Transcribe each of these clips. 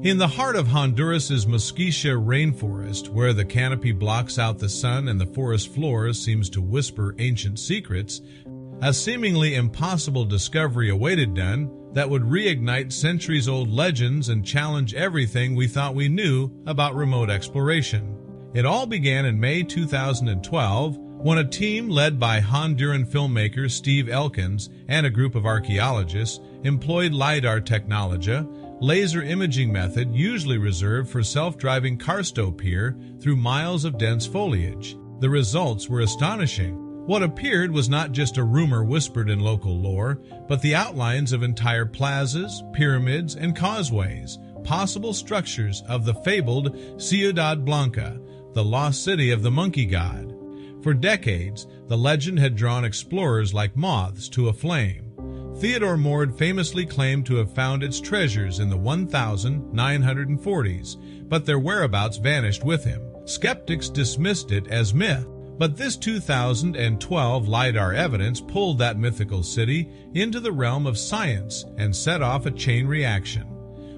In the heart of Honduras's Mosquitia rainforest, where the canopy blocks out the sun and the forest floor seems to whisper ancient secrets, a seemingly impossible discovery awaited done that would reignite centuries-old legends and challenge everything we thought we knew about remote exploration. It all began in May 2012 when a team led by Honduran filmmaker Steve Elkins and a group of archaeologists employed LiDAR technology, laser imaging method usually reserved for self-driving karsto peer through miles of dense foliage. The results were astonishing. What appeared was not just a rumor whispered in local lore, but the outlines of entire plazas, pyramids, and causeways, possible structures of the fabled Ciudad Blanca, the lost city of the monkey god. For decades, the legend had drawn explorers like moths to a flame. Theodore Mord famously claimed to have found its treasures in the 1940s, but their whereabouts vanished with him. Skeptics dismissed it as myth, but this 2012 LiDAR evidence pulled that mythical city into the realm of science and set off a chain reaction.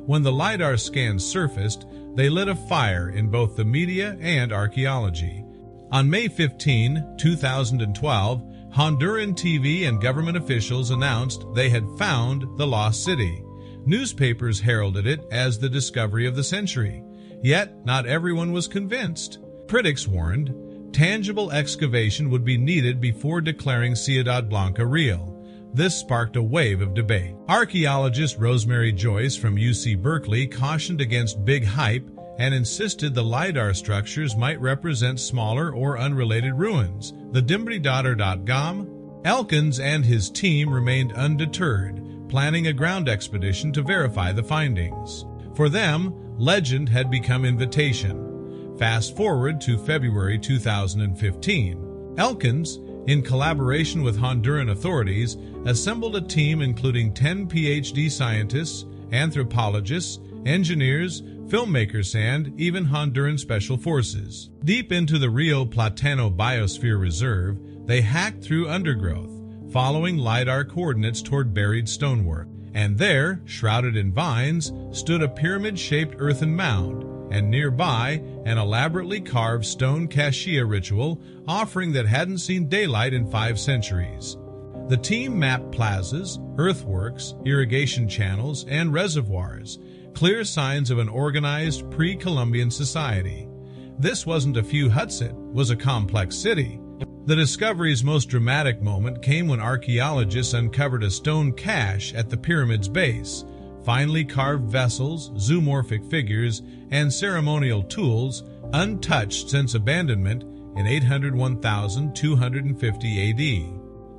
When the LiDAR scans surfaced, they lit a fire in both the media and archaeology. On May 15, 2012, Honduran TV and government officials announced they had found the lost city. Newspapers heralded it as the discovery of the century. Yet, not everyone was convinced. Critics warned, tangible excavation would be needed before declaring Ciudad Blanca real. This sparked a wave of debate. Archaeologist Rosemary Joyce from UC Berkeley cautioned against big hype and insisted the LiDAR structures might represent smaller or unrelated ruins. The Dimbridaughter.com. Elkins and his team remained undeterred, planning a ground expedition to verify the findings. For them, legend had become invitation. Fast forward to February 2015. Elkins, in collaboration with Honduran authorities, assembled a team including 10 PhD scientists, anthropologists, engineers, filmmakers, and even Honduran special forces. Deep into the Rio Platano Biosphere Reserve, they hacked through undergrowth, following LiDAR coordinates toward buried stonework. And there, shrouded in vines, stood a pyramid-shaped earthen mound, and nearby, an elaborately carved stone cassia ritual offering that hadn't seen daylight in 5 centuries. The team mapped plazas, earthworks, irrigation channels, and reservoirs, clear signs of an organized pre-Columbian society. This wasn't a few huts, it was a complex city. The discovery's most dramatic moment came when archaeologists uncovered a stone cache at the pyramid's base. Finely carved vessels, zoomorphic figures, and ceremonial tools, untouched since abandonment in 801,250 AD.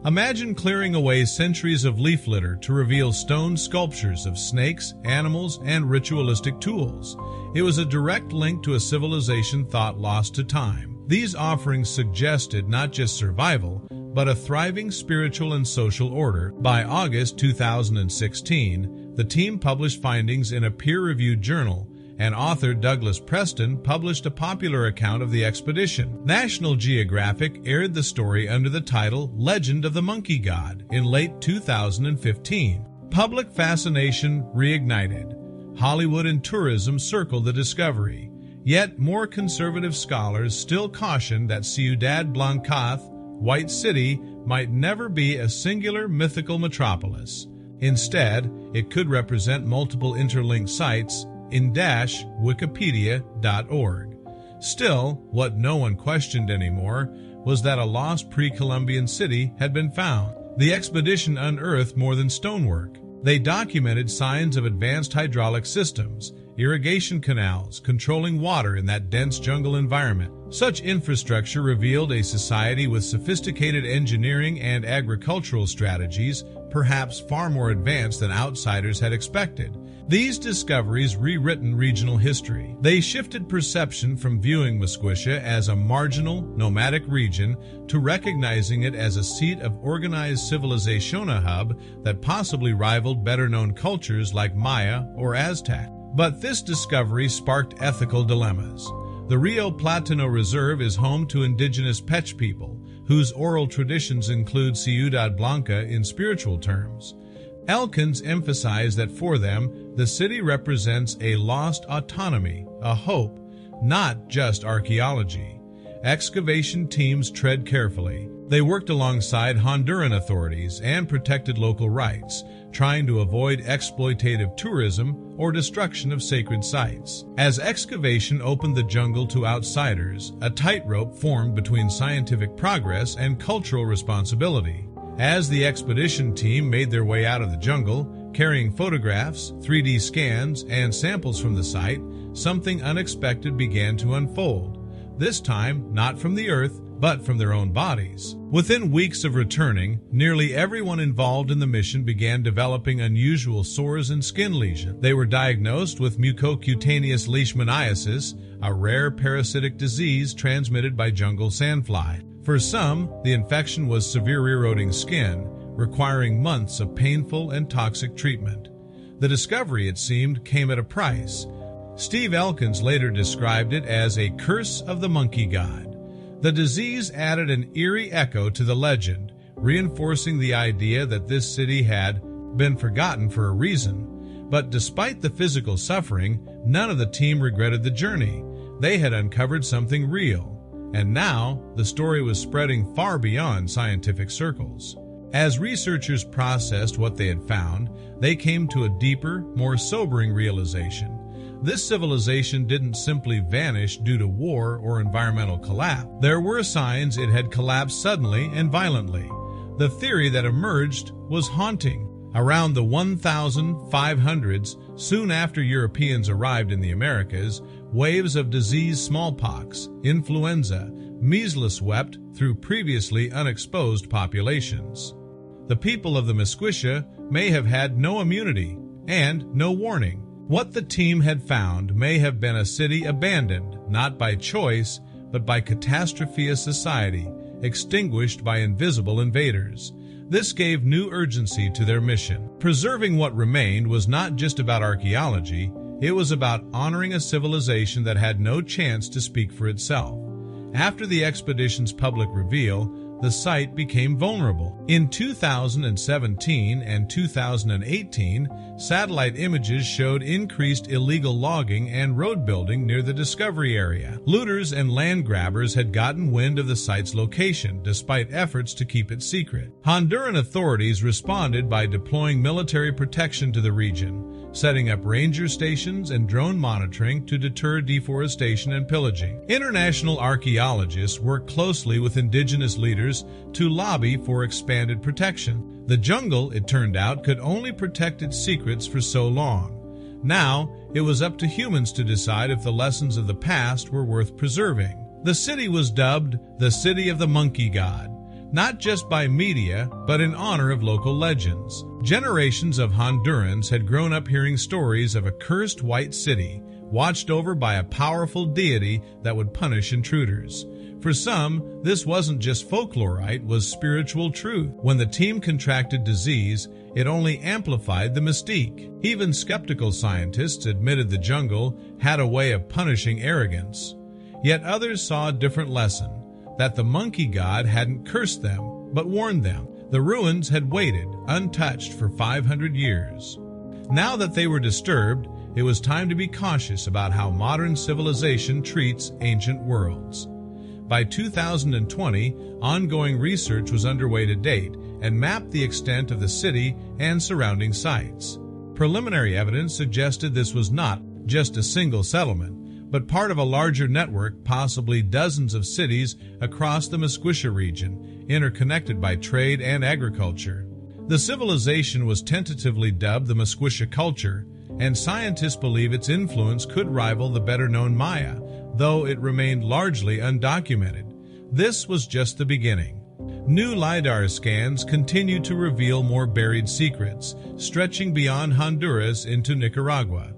Imagine clearing away centuries of leaf litter to reveal stone sculptures of snakes, animals, and ritualistic tools. It was a direct link to a civilization thought lost to time. These offerings suggested not just survival, but a thriving spiritual and social order. By August 2016, the team published findings in a peer-reviewed journal, and author Douglas Preston published a popular account of the expedition. National Geographic aired the story under the title Legend of the Monkey God in late 2015. Public fascination reignited. Hollywood and tourism circled the discovery. Yet more conservative scholars still caution that Ciudad Blanca, White City, might never be a singular mythical metropolis. Instead, it could represent multiple interlinked sites in Wikipedia.org. Still, what no one questioned anymore was that a lost pre-Columbian city had been found. The expedition unearthed more than stonework. They documented signs of advanced hydraulic systems, irrigation canals controlling water in that dense jungle environment. Such infrastructure revealed a society with sophisticated engineering and agricultural strategies, perhaps far more advanced than outsiders had expected. These discoveries rewritten regional history. They shifted perception from viewing Mosquitia as a marginal, nomadic region to recognizing it as a seat of organized civilization, a hub that possibly rivaled better-known cultures like Maya or Aztec. But this discovery sparked ethical dilemmas. The Rio Platano Reserve is home to indigenous Pech people, whose oral traditions include Ciudad Blanca in spiritual terms. Elkins emphasized that for them, the city represents a lost autonomy, a hope, not just archaeology. Excavation teams tread carefully. They worked alongside Honduran authorities and protected local rights, trying to avoid exploitative tourism or destruction of sacred sites. As excavation opened the jungle to outsiders, a tightrope formed between scientific progress and cultural responsibility. As the expedition team made their way out of the jungle, carrying photographs, 3D scans, and samples from the site, something unexpected began to unfold. This time, not from the earth, but from their own bodies. Within weeks of returning, nearly everyone involved in the mission began developing unusual sores and skin lesions. They were diagnosed with mucocutaneous leishmaniasis, a rare parasitic disease transmitted by jungle sandfly. For some, the infection was severe eroding skin, requiring months of painful and toxic treatment. The discovery, it seemed, came at a price. Steve Elkins later described it as a curse of the monkey god. The disease added an eerie echo to the legend, reinforcing the idea that this city had been forgotten for a reason. But despite the physical suffering, none of the team regretted the journey. They had uncovered something real. And now, the story was spreading far beyond scientific circles. As researchers processed what they had found, they came to a deeper, more sobering realization. This civilization didn't simply vanish due to war or environmental collapse. There were signs it had collapsed suddenly and violently. The theory that emerged was haunting. Around the 1500s, soon after Europeans arrived in the Americas, waves of disease, smallpox, influenza, measles swept through previously unexposed populations. The people of the Musquisha may have had no immunity and no warning. What the team had found may have been a city abandoned, not by choice, but by catastrophe of society, extinguished by invisible invaders. This gave new urgency to their mission. Preserving what remained was not just about archaeology, it was about honoring a civilization that had no chance to speak for itself. After the expedition's public reveal, the site became vulnerable. In 2017 and 2018, satellite images showed increased illegal logging and road building near the discovery area. Looters and land grabbers had gotten wind of the site's location, despite efforts to keep it secret. Honduran authorities responded by deploying military protection to the region, setting up ranger stations and drone monitoring to deter deforestation and pillaging. International archaeologists worked closely with indigenous leaders to lobby for expanded protection. The jungle, it turned out, could only protect its secrets for so long. Now, it was up to humans to decide if the lessons of the past were worth preserving. The city was dubbed the City of the Monkey God, not just by media, but in honor of local legends. Generations of Hondurans had grown up hearing stories of a cursed white city, watched over by a powerful deity that would punish intruders. For some, this wasn't just folklore, it was spiritual truth. When the team contracted disease, it only amplified the mystique. Even skeptical scientists admitted the jungle had a way of punishing arrogance. Yet others saw a different lesson, that the monkey god hadn't cursed them, but warned them. The ruins had waited, untouched, for 500 years. Now that they were disturbed, it was time to be cautious about how modern civilization treats ancient worlds. By 2020, ongoing research was underway to date and mapped the extent of the city and surrounding sites. Preliminary evidence suggested this was not just a single settlement, but part of a larger network, possibly dozens of cities across the Musquisha region, interconnected by trade and agriculture. The civilization was tentatively dubbed the Musquisha culture, and scientists believe its influence could rival the better-known Maya, though it remained largely undocumented. This was just the beginning. New LiDAR scans continue to reveal more buried secrets, stretching beyond Honduras into Nicaragua.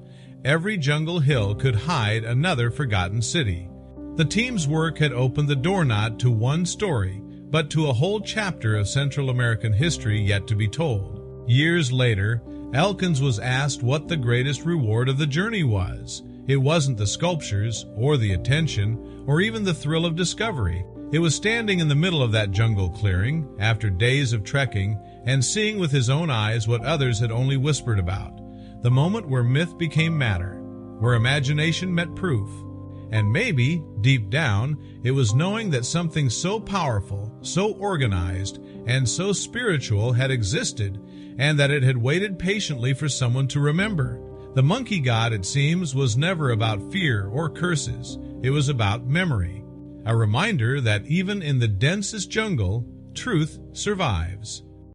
Every jungle hill could hide another forgotten city. The team's work had opened the door not to one story, but to a whole chapter of Central American history yet to be told. Years later, Elkins was asked what the greatest reward of the journey was. It wasn't the sculptures, or the attention, or even the thrill of discovery. It was standing in the middle of that jungle clearing, after days of trekking, and seeing with his own eyes what others had only whispered about. the moment where myth became matter, where imagination met proof. And maybe, deep down, it was knowing that something so powerful, so organized, and so spiritual had existed, and that it had waited patiently for someone to remember. The monkey god, it seems, was never about fear or curses. It was about memory. A reminder that even in the densest jungle, truth survives.